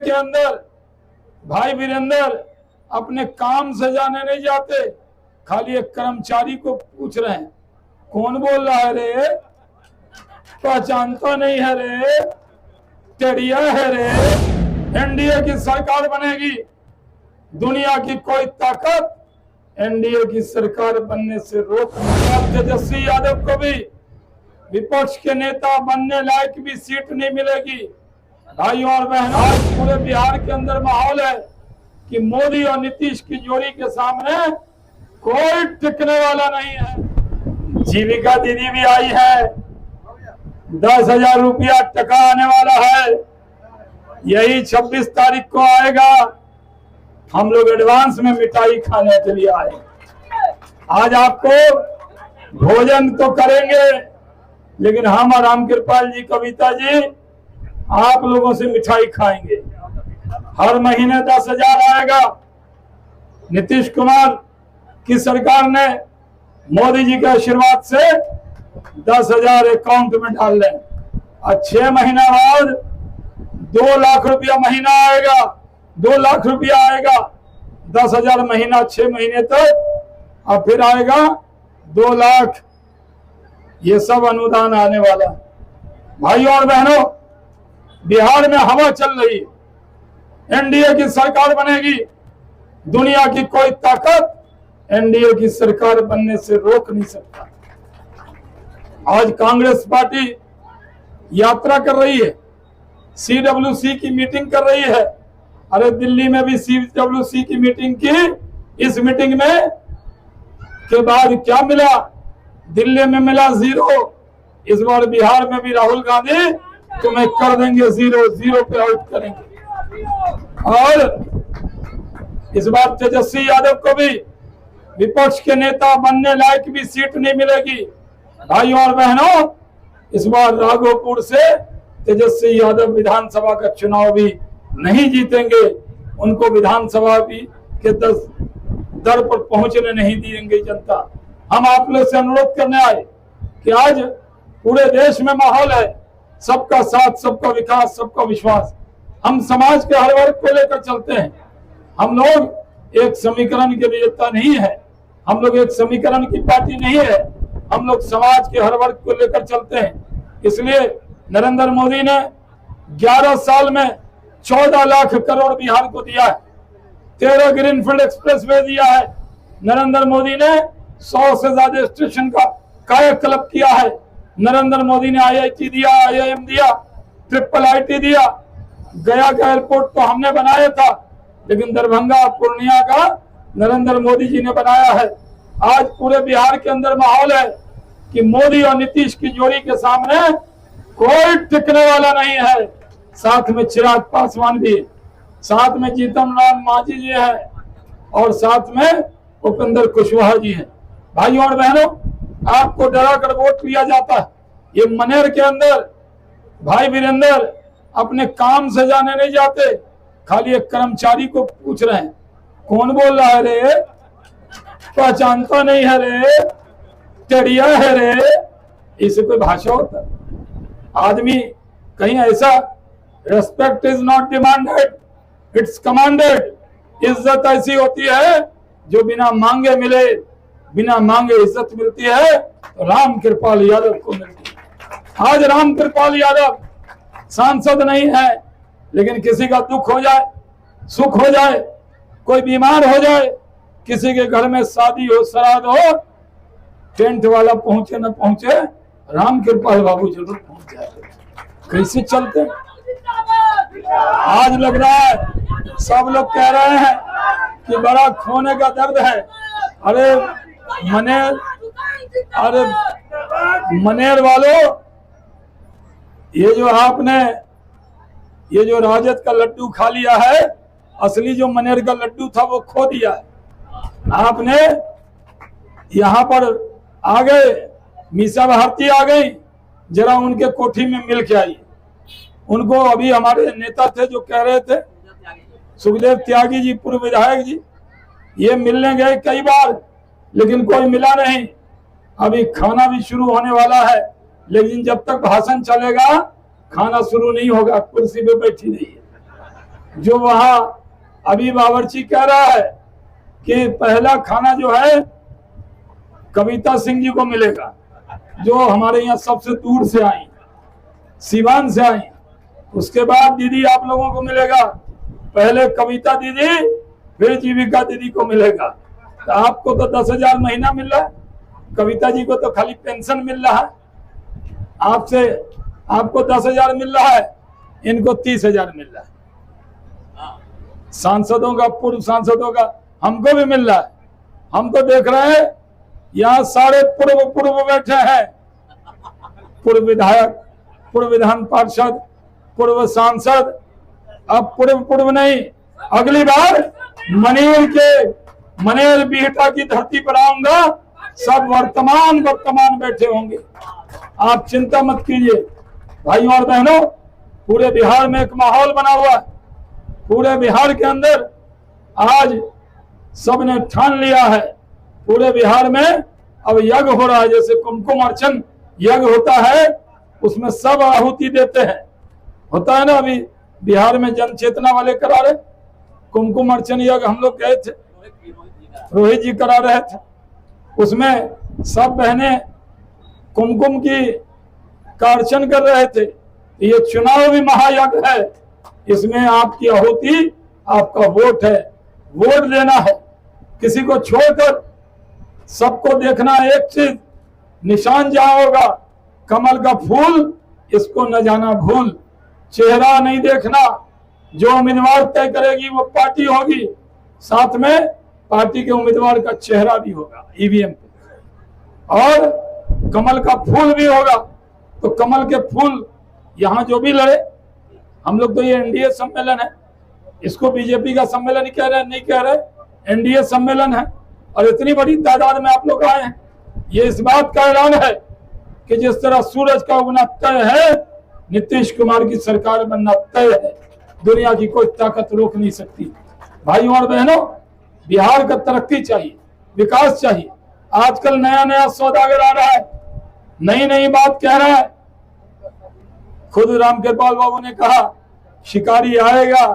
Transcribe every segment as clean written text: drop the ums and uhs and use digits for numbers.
के अंदर भाई वीरेंद्र अपने काम से जाने नहीं जाते, खाली एक कर्मचारी को पूछ रहे हैं कौन बोल रहा है रे, पहचानता नहीं है रे, टेढ़िया है रे। एनडीए की सरकार बनेगी, दुनिया की कोई ताकत एनडीए की सरकार बनने से रोक नहीं। तेजस्वी यादव को भी विपक्ष के नेता बनने लायक भी सीट नहीं मिलेगी। भाइयों और बहनों, आज पूरे बिहार के अंदर माहौल है कि मोदी और नीतीश की जोड़ी के सामने कोई टिकने वाला नहीं है। जीविका दीदी भी आई है, 10,000 रुपया टका आने वाला है, यही 26 तारीख को आएगा। हम लोग एडवांस में मिठाई खाने के लिए आए। आज आपको भोजन तो करेंगे, लेकिन हम और रामकृपाल जी, कविता जी, आप लोगों से मिठाई खाएंगे। हर महीने 10,000 आएगा। नीतीश कुमार की सरकार ने मोदी जी के आशीर्वाद से 10,000 अकाउंट में डाल लें और 6 महीना बाद 2 लाख रुपया महीना आएगा। 2 लाख रुपया आएगा, 10,000 महीना 6 महीने तक, और फिर आएगा 2 लाख। ये सब अनुदान आने वाला। भाइयों और बहनों, बिहार में हवा चल रही है, एनडीए की सरकार बनेगी, दुनिया की कोई ताकत एनडीए की सरकार बनने से रोक नहीं सकता। आज कांग्रेस पार्टी यात्रा कर रही है, सीडब्ल्यूसी की मीटिंग कर रही है। अरे दिल्ली में भी सीडब्ल्यूसी की मीटिंग की, इस मीटिंग में के बाद क्या मिला? दिल्ली में मिला 0। इस बार बिहार में भी राहुल गांधी तुम्हें कर देंगे 0 पे आउट करेंगे। और इस बार तेजस्वी यादव को भी विपक्ष के नेता बनने लायक भी सीट नहीं मिलेगी। भाइयों और बहनों, इस बार राघोपुर से तेजस्वी यादव विधानसभा का चुनाव भी नहीं जीतेंगे। उनको विधानसभा भी के दर पर पहुंचने नहीं देंगे जनता। हम आप लोग से अनुरोध करने आए कि आज पूरे देश में माहौल है सबका साथ, सबका विकास, सबका विश्वास। हम समाज के हर वर्ग को लेकर चलते हैं। हम लोग एक समीकरण के नेता नहीं है, हम लोग एक समीकरण की पार्टी नहीं है, हम लोग समाज के हर वर्ग को लेकर चलते हैं। इसलिए नरेंद्र मोदी ने 11 साल में 14 लाख करोड़ बिहार को दिया है। 13 ग्रीनफील्ड एक्सप्रेस वे दिया है। नरेंद्र मोदी ने 100 से ज्यादा स्टेशन का कायाकल्प किया है। नरेंद्र मोदी ने IIT दिया, IIM दिया, IIIT दिया। गया का एयरपोर्ट तो हमने बनाया था, लेकिन दरभंगा पूर्णिया का नरेंद्र मोदी जी ने बनाया है। आज पूरे बिहार के अंदर माहौल है कि मोदी और नीतीश की जोड़ी के सामने कोई टिकने वाला नहीं है। साथ में चिराग पासवान भी, साथ में जीतन राम मांझी जी है, और साथ में उपेंद्र कुशवाहा जी है। भाइयों और बहनों, आपको डरा कर वोट लिया जाता है। ये मनेर के अंदर भाई वीरेंद्र अपने काम से जाने नहीं जाते, खाली एक कर्मचारी को पूछ रहे हैं कौन बोल रहा है रे, पहचानता नहीं है रे, टेढ़िया है रे। इसे कोई भाषा होता है? आदमी कहीं ऐसा, respect is not demanded, it's commanded. इज्जत ऐसी होती है जो बिना मांगे मिले, बिना मांगे इज्जत मिलती है, तो रामकृपाल यादव को मिलती है। आज रामकृपाल यादव सांसद नहीं है, लेकिन किसी का दुख हो जाए, सुख हो जाए, कोई बीमार हो जाए, किसी के घर में शादी हो, श्राद्ध हो, टेंट वाला पहुंचे न पहुंचे, रामकृपाल बाबू जरूर पहुंच जाए। कैसे चलते? आज लग रहा है सब लोग कह रहे हैं कि बड़ा खोने का दर्द है। अरे मनेर वालों, ये जो आपने ये जो राजद का लड्डू खा लिया है, असली जो मनेर का लड्डू था वो खो दिया है। आपने यहाँ पर आ गए, मीसा भारती आ गई, जरा उनके कोठी में मिल के आई। उनको अभी हमारे नेता थे जो कह रहे थे, सुखदेव त्यागी जी, पूर्व विधायक जी, ये मिलने गए कई बार, लेकिन कोई मिला नहीं। अभी खाना भी शुरू होने वाला है, लेकिन जब तक भाषण चलेगा खाना शुरू नहीं होगा, कुर्सी पे बैठी रही है। जो वहां अभी बावर्ची कह रहा है कि पहला खाना जो है कविता सिंह जी को मिलेगा, जो हमारे यहाँ सबसे दूर से आई, सिवान से आई। उसके बाद दीदी आप लोगों को मिलेगा, पहले कविता दीदी फिर जीविका दीदी को मिलेगा। तो आपको तो 10,000 महीना मिल रहा है, कविता जी को तो खाली पेंशन मिल रहा है। आपसे आपको 10,000 मिल रहा है, इनको 30,000 मिल रहा है। सांसदों का, पूर्व सांसदों का हमको भी मिल रहा है। हम तो देख रहे हैं यहाँ सारे पूर्व बैठे हैं, पूर्व विधायक, पूर्व विधान पार्षद, पूर्व सांसद। अब पूर्व नहीं, अगली बार मनेर बिहटा की धरती पर आऊंगा, सब वर्तमान बैठे होंगे। आप चिंता मत कीजिए भाइयों और बहनों। पूरे बिहार में एक माहौल बना हुआ है। पूरे बिहार के अंदर आज सबने ठान लिया है, पूरे बिहार में अब यज्ञ हो रहा है। जैसे कुमकुम अर्चन यज्ञ होता है, उसमें सब आहुति देते हैं, होता है ना। अभी बिहार में जन चेतना वाले करा रहे कुमकुम अर्चन यज्ञ, हम लोग गए थे, रोहित जी करा रहे थे। उसमें सब बहनें कुमकुम की का अर्चन कर रहे थे। ये चुनाव भी महायज्ञ है, इसमें आपकी आहुति, आपका वोट है, वोट देना है। किसी को छोड़कर सबको देखना। एक चीज, निशान जहां होगा कमल का फूल, इसको न जाना भूल। चेहरा नहीं देखना, जो उम्मीदवार तय करेगी वो पार्टी होगी, साथ में पार्टी के उम्मीदवार का चेहरा भी होगा ईवीएम पे, और कमल का फूल भी होगा। तो कमल के फूल यहाँ जो भी लड़े, हम लोग तो ये एनडीए सम्मेलन है, इसको बीजेपी का सम्मेलन ही कह रहे हैं, नहीं कह रहे, एनडीए सम्मेलन है। और इतनी बड़ी तादाद में आप लोग आए हैं, ये इस बात का ऐलान है कि जिस तरह सूरज का उगना तय है, नीतीश कुमार की सरकार बनना तय है। दुनिया की कोई ताकत रोक नहीं सकती। भाइयों और बहनों, बिहार का तरक्की चाहिए, विकास चाहिए। आजकल नया सौदागर आ रहा है, नई बात कह रहा है। खुद रामकृपाल बाबू ने कहा, शिकारी आएगा,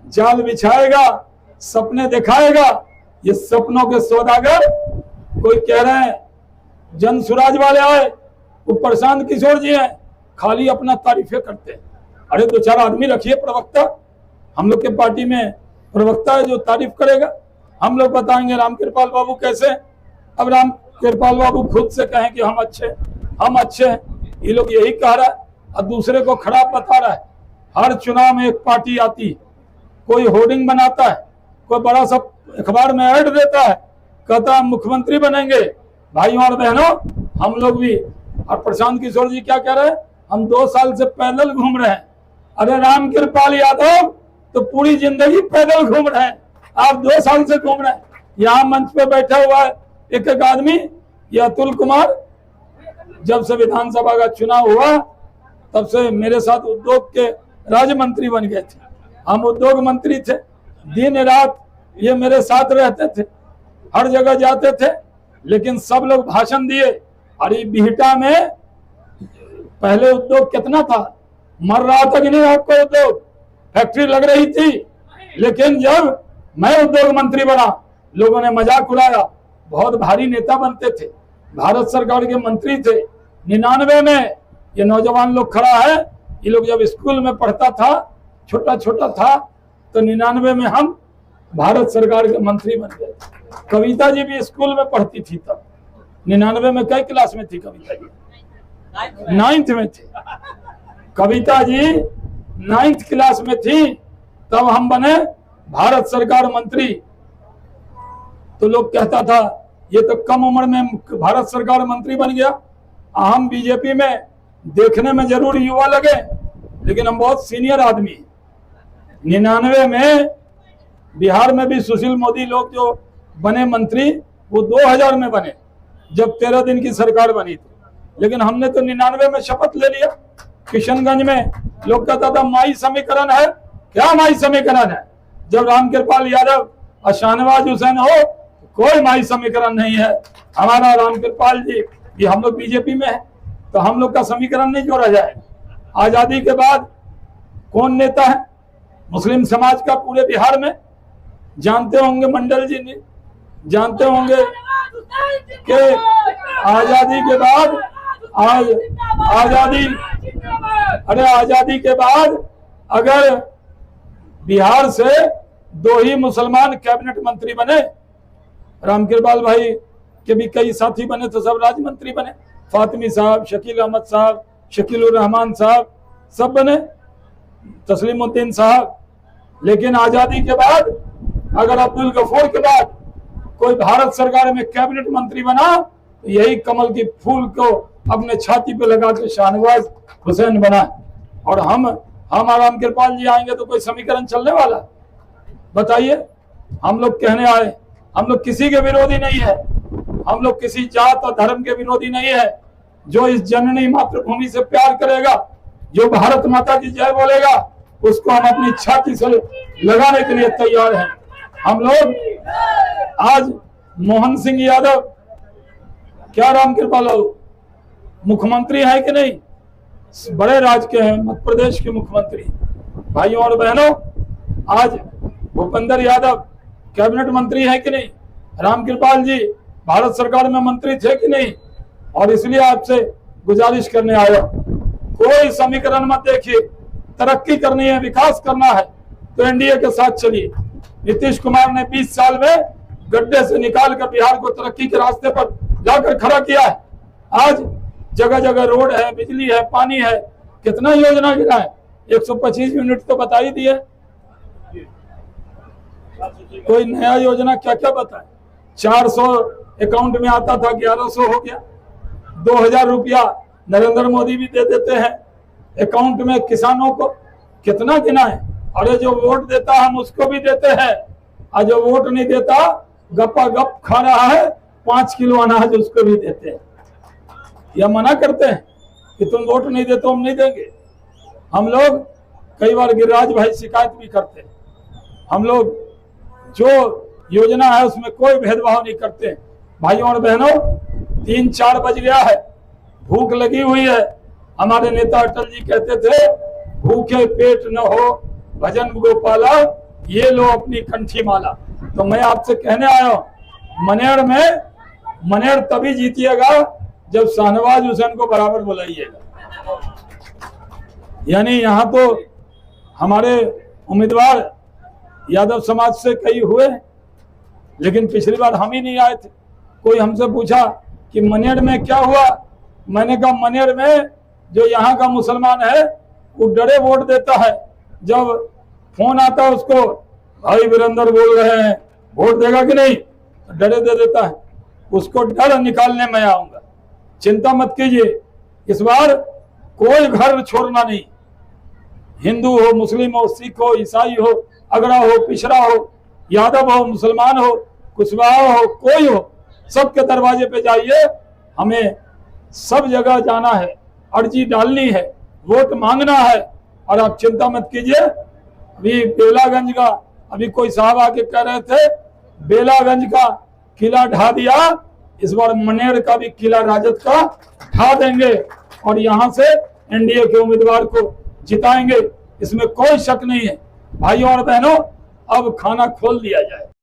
जाल बिछाएगा, सपने दिखाएगा। ये सपनों के सौदागर कोई कह रहे हैं जन सुराज वाले आए, वो प्रशांत किशोर जी हैं, खाली अपना तारीफें करते हैं। अरे 2-4 आदमी रखिए प्रवक्ता, हम लोग के पार्टी में प्रवक्ता है जो तारीफ करेगा। हम लोग बताएंगे रामकृपाल बाबू कैसे। अब रामकृपाल बाबू खुद से कहें कि हम अच्छे हैं, ये लोग यही कह रहा है और दूसरे को खराब बता रहा है। हर चुनाव में एक पार्टी आती, कोई होर्डिंग बनाता है, कोई बड़ा सा अखबार में ऐड देता है, कहता है मुख्यमंत्री बनेंगे। भाइयों और बहनों, हम लोग भी, और प्रशांत किशोर जी क्या कह रहे हैं, हम 2 साल से पैदल घूम रहे हैं। अरे रामकृपाल यादव तो पूरी जिंदगी पैदल घूम रहे हैं, आप 2 साल से घूम रहे हैं। यहाँ मंच पे बैठा हुआ है एक आदमी, ये अतुल कुमार, जब से विधानसभा का चुनाव हुआ तब से मेरे साथ उद्योग के राज्य मंत्री बन गए थे। हम उद्योग मंत्री थे, दिन रात ये मेरे साथ रहते थे, हर जगह जाते थे। लेकिन सब लोग भाषण दिए। अरे बिहटा में पहले उद्योग कितना था, मर रहा था कि नहीं आपको उद्योग, फैक्ट्री लग रही थी। लेकिन जब मैं उद्योग मंत्री बना, लोगों ने मजाक उड़ाया, बहुत भारी नेता बनते थे, भारत सरकार के मंत्री थे। 99 में ये नौजवान लोग खड़ा है, ये लोग जब स्कूल में पढ़ता था, छोटा था, तो 99 में हम भारत सरकार के मंत्री बन गए। कविता जी भी स्कूल में पढ़ती थी तब। 99 में कई क्लास में थी कविता जी? 9th में थी कविता जी, 9th क्लास में थी, तब हम बने भारत सरकार मंत्री। तो लोग कहता था ये तो कम उम्र में भारत सरकार मंत्री बन गया। हम बीजेपी में देखने में जरूर युवा लगे, लेकिन हम बहुत सीनियर आदमी। 99 में बिहार में भी सुशील मोदी लोग जो बने मंत्री, वो 2000 में बने, जब 13 दिन की सरकार बनी थी। लेकिन हमने तो 99 में शपथ ले लिया। किशनगंज में लोग कहता था माई समीकरण है, क्या माई समीकरण है? जब रामकृपाल यादव और शाहनवाज हुसैन हो, कोई माई समीकरण नहीं है। हमारा रामकृपाल जी, ये हम लोग बीजेपी में है, तो हम लोग का समीकरण नहीं जोड़ा जाएगा। आजादी के बाद कौन नेता है? मुस्लिम समाज का पूरे बिहार में जानते होंगे, मंडल जी ने जानते होंगे कि आजादी के बाद आजादी के बाद अगर बिहार से 2 ही मुसलमान कैबिनेट मंत्री बने, रामकृपाल भाई के भी कई साथी बने तो सब राज्य मंत्री बने, फातिमी साहब, शकील अहमद साहब, शकीलुर रहमान साहब सब बने, तस्लीमुद्दीन साहब। लेकिन आजादी के बाद अगर अब्दुल गफूर के बाद कोई भारत सरकार में कैबिनेट मंत्री बना तो यही कमल की फूल को अपने छाती पे लगा के शाहनवाज हुसैन बना। और हम रामकृपाल जी आएंगे तो कोई समीकरण चलने वाला? बताइए। हम लोग कहने आए, हम लोग किसी के विरोधी नहीं है, हम लोग किसी जात और धर्म के विरोधी नहीं है। जो इस जननी मातृभूमि से प्यार करेगा, जो भारत माता की जय बोलेगा, उसको हम अपनी छाती से लगाने के लिए तैयार हैं। हम लोग आज मोहन सिंह यादव क्या रामकृपाल मुख्यमंत्री है कि नहीं? बड़े राज्य के हैं, मध्य प्रदेश के मुख्यमंत्री। भाइयों और बहनों, आज भूपेंद्र यादव कैबिनेट मंत्री है कि नहीं? रामकृपाल जी भारत सरकार में मंत्री थे कि नहीं? और इसलिए आपसे गुजारिश करने आया, कोई समीकरण मत देखिए। तरक्की करनी है, विकास करना है तो एनडीए के साथ चलिए। नीतीश कुमार ने 20 साल में गड्ढे से निकालकर बिहार को तरक्की के रास्ते पर लाकर खड़ा किया है। आज जगह जगह रोड है, बिजली है, पानी है, कितना योजना गिरा है। 125 यूनिट तो बता ही दिए, कोई नया योजना क्या क्या बताए। 400 अकाउंट में आता था, 1100 हो गया। 2000 रुपया नरेंद्र मोदी भी दे देते हैं अकाउंट में किसानों को। कितना गिना है। अरे जो वोट देता हम उसको भी देते हैं, और जो वोट नहीं देता गप्पा गप खा रहा है 5 किलो अनाज उसको भी देते हैं। या मना करते हैं कि तुम वोट नहीं देते हम नहीं देंगे। हम लोग कई बार गिरिराज भाई शिकायत भी करते हैं। हम लोग जो योजना है उसमें कोई भेदभाव नहीं करते। भाइयों और बहनों, 3-4 बज गया है, भूख लगी हुई है। हमारे नेता अटल जी कहते थे, भूखे पेट न हो भजन गोपाला, ये लो अपनी कंठी माला। तो मैं आपसे कहने आया हूं, मनेर तभी जीतिएगा जब शाहनवाज हुसैन को बराबर बुलाइएगा। यानी यहाँ तो हमारे उम्मीदवार यादव समाज से कई हुए, लेकिन पिछली बार हम ही नहीं आए थे। कोई हमसे पूछा कि मनेर में क्या हुआ, मैंने कहा मनेर में जो यहाँ का मुसलमान है वो डरे वोट देता है। जब फोन आता है उसको, भाई वीरेंद्र बोल रहे हैं वोट देगा कि नहीं, तो डरे दे देता है। उसको डर निकालने में आऊंगा, चिंता मत कीजिए। इस बार कोई घर छोड़ना नहीं, हिंदू हो, मुस्लिम हो, सिख हो, ईसाई हो, अगड़ा हो, पिछड़ा हो, यादव हो, मुसलमान हो, कुशवाहा हो, कोई हो, सबके दरवाजे पे जाइए। हमें सब जगह जाना है, अर्जी डालनी है, वोट मांगना है। और आप चिंता मत कीजिए। अभी बेलागंज का, अभी कोई साहब आके कह रहे थे बेलागंज का किला ढा दिया, इस बार मनेर का भी किला राजद का ढा देंगे और यहाँ से एनडीए के उम्मीदवार को जिताएंगे, इसमें कोई शक नहीं है। भाइयों और बहनों, अब खाना खोल दिया जाए।